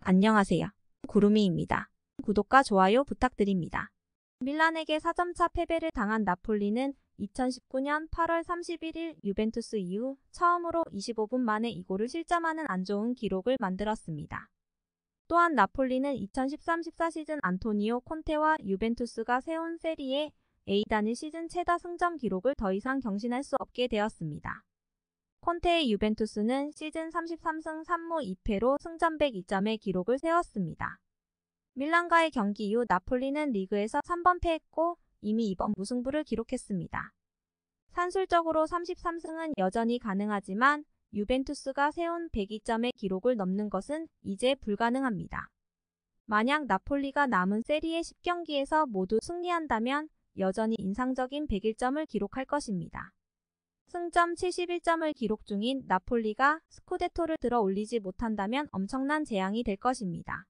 안녕하세요. 구루미입니다. 구독과 좋아요 부탁드립니다. 밀란에게 4점차 패배를 당한 나폴리는 2019년 8월 31일 유벤투스 이후 처음으로 25분 만에 2골을 실점하는 안 좋은 기록을 만들었습니다. 또한 나폴리는 2013-14 시즌 안토니오 콘테와 유벤투스가 세운 세리에 A 단일 시즌 최다 승점 기록을 더 이상 경신할 수 없게 되었습니다. 콘테의 유벤투스는 시즌 33승 3무 2패로 승점 102점의 기록을 세웠습니다. 밀란과의 경기 이후 나폴리는 리그에서 3번 패했고 이미 2번 무승부를 기록했습니다. 산술적으로 33승은 여전히 가능하지만 유벤투스가 세운 102점의 기록을 넘는 것은 이제 불가능합니다. 만약 나폴리가 남은 세리에 10경기에서 모두 승리한다면 여전히 인상적인 101점을 기록할 것입니다. 승점 71점을 기록 중인 나폴리가 스쿠데토를 들어 올리지 못한다면 엄청난 재앙이 될 것입니다.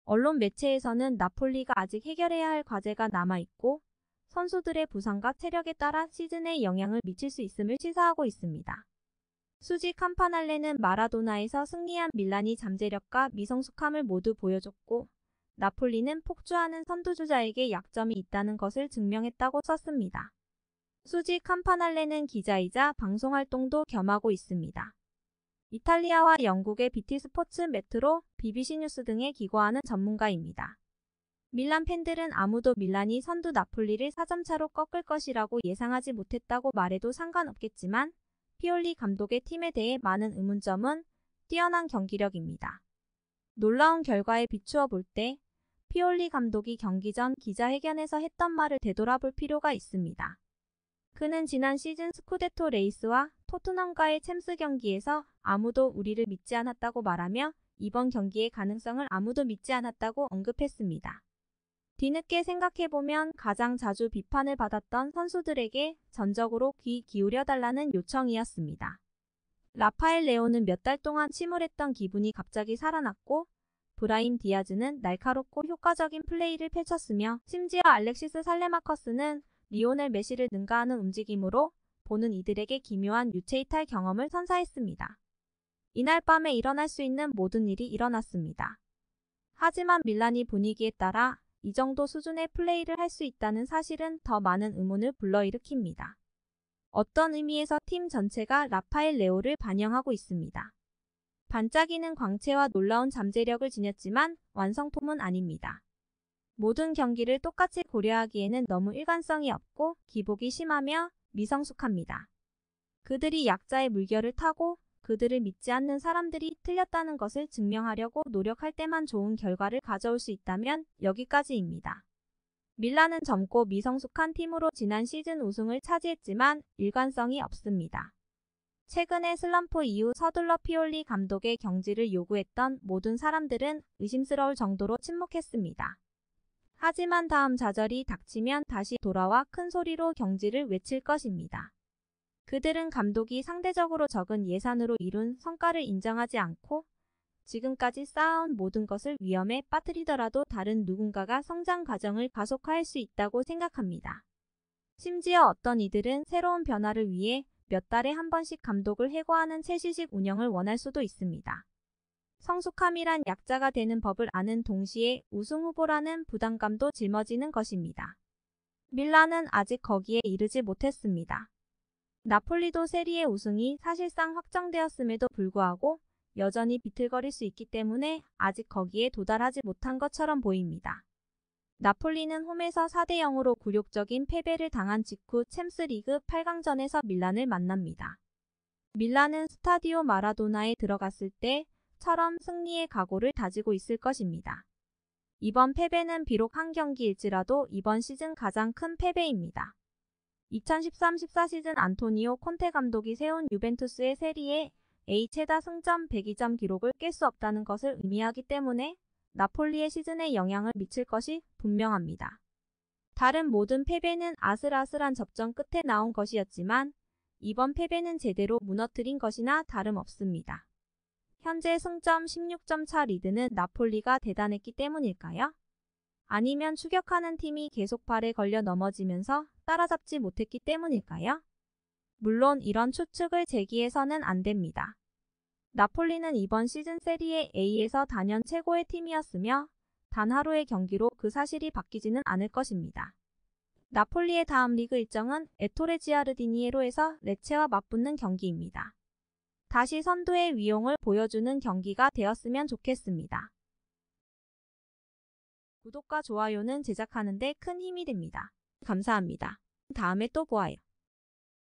언론 매체에서는 나폴리가 아직 해결해야 할 과제가 남아있고 선수들의 부상과 체력에 따라 시즌에 영향을 미칠 수 있음을 시사하고 있습니다. 수지 캄파날레는 마라도나에서 승리한 밀란이 잠재력과 미성숙함을 모두 보여줬고 나폴리는 폭주하는 선두주자에게 약점이 있다는 것을 증명했다고 썼습니다. 수지 캄파날레는 기자이자 방송활동도 겸하고 있습니다. 이탈리아와 영국의 BT 스포츠 메트로, BBC 뉴스 등에 기고하는 전문가입니다. 밀란 팬들은 아무도 밀란이 선두 나폴리를 4점차로 꺾을 것이라고 예상하지 못했다고 말해도 상관없겠지만 피올리 감독의 팀에 대해 많은 의문점은 뛰어난 경기력입니다. 놀라운 결과에 비추어 볼 때 피올리 감독이 경기 전 기자회견에서 했던 말을 되돌아볼 필요가 있습니다. 그는 지난 시즌 스쿠데토 레이스와 토트넘과의 챔스 경기에서 아무도 우리를 믿지 않았다고 말하며 이번 경기의 가능성을 아무도 믿지 않았다고 언급했습니다. 뒤늦게 생각해보면 가장 자주 비판을 받았던 선수들에게 전적으로 귀 기울여달라는 요청이었습니다. 라파엘 레오는 몇 달 동안 침울했던 기분이 갑자기 살아났고 브라임 디아즈는 날카롭고 효과적인 플레이를 펼쳤으며 심지어 알렉시스 살레마커스는 리오넬 메시를 능가하는 움직임으로 보는 이들에게 기묘한 유체이탈 경험을 선사했습니다. 이날 밤에 일어날 수 있는 모든 일이 일어났습니다. 하지만 밀란이 분위기에 따라 이 정도 수준의 플레이를 할 수 있다는 사실은 더 많은 의문을 불러일으킵니다. 어떤 의미에서 팀 전체가 라파엘 레오를 반영하고 있습니다. 반짝이는 광채와 놀라운 잠재력을 지녔지만 완성품은 아닙니다. 모든 경기를 똑같이 고려하기에는 너무 일관성이 없고 기복이 심하며 미성숙합니다. 그들이 약자의 물결을 타고 그들을 믿지 않는 사람들이 틀렸다는 것을 증명하려고 노력할 때만 좋은 결과를 가져올 수 있다면 여기까지입니다. 밀란은 젊고 미성숙한 팀으로 지난 시즌 우승을 차지했지만 일관성이 없습니다. 최근의 슬럼프 이후 서둘러 피올리 감독의 경질을 요구했던 모든 사람들은 의심스러울 정도로 침묵했습니다. 하지만 다음 좌절이 닥치면 다시 돌아와 큰 소리로 경질을 외칠 것입니다. 그들은 감독이 상대적으로 적은 예산으로 이룬 성과를 인정하지 않고 지금까지 쌓아온 모든 것을 위험에 빠뜨리더라도 다른 누군가가 성장 과정을 가속화할 수 있다고 생각합니다. 심지어 어떤 이들은 새로운 변화를 위해 몇 달에 한 번씩 감독을 해고하는 최시식 운영을 원할 수도 있습니다. 성숙함이란 약자가 되는 법을 아는 동시에 우승 후보라는 부담감도 짊어지는 것입니다. 밀란은 아직 거기에 이르지 못했습니다. 나폴리도 세리에 우승이 사실상 확정되었음에도 불구하고 여전히 비틀거릴 수 있기 때문에 아직 거기에 도달하지 못한 것처럼 보입니다. 나폴리는 홈에서 4대0으로 굴욕적인 패배를 당한 직후 챔스리그 8강전에서 밀란을 만납니다. 밀란은 스타디오 마라도나에 들어갔을 때 처럼 승리의 각오를 다지고 있을 것입니다. 이번 패배는 비록 한 경기일지라도 이번 시즌 가장 큰 패배입니다. 2013-14 시즌 안토니오 콘테 감독이 세운 유벤투스의 세리에 A 최다 승점 102점 기록을 깰 수 없다는 것을 의미하기 때문에 나폴리의 시즌에 영향을 미칠 것이 분명합니다. 다른 모든 패배는 아슬아슬한 접전 끝에 나온 것이었지만 이번 패배는 제대로 무너뜨린 것이나 다름없습니다. 현재 승점 16점 차 리드는 나폴리가 대단했기 때문일까요? 아니면 추격하는 팀이 계속 발에 걸려 넘어지면서 따라잡지 못했기 때문일까요? 물론 이런 추측을 제기해서는 안 됩니다. 나폴리는 이번 시즌 세리에 A에서 단연 최고의 팀이었으며 단 하루의 경기로 그 사실이 바뀌지는 않을 것입니다. 나폴리의 다음 리그 일정은 에토레 지아르디니에로에서 레체와 맞붙는 경기입니다. 다시 선두의 위용을 보여주는 경기가 되었으면 좋겠습니다. 구독과 좋아요는 제작하는 데 큰 힘이 됩니다. 감사합니다. 다음에 또 보아요.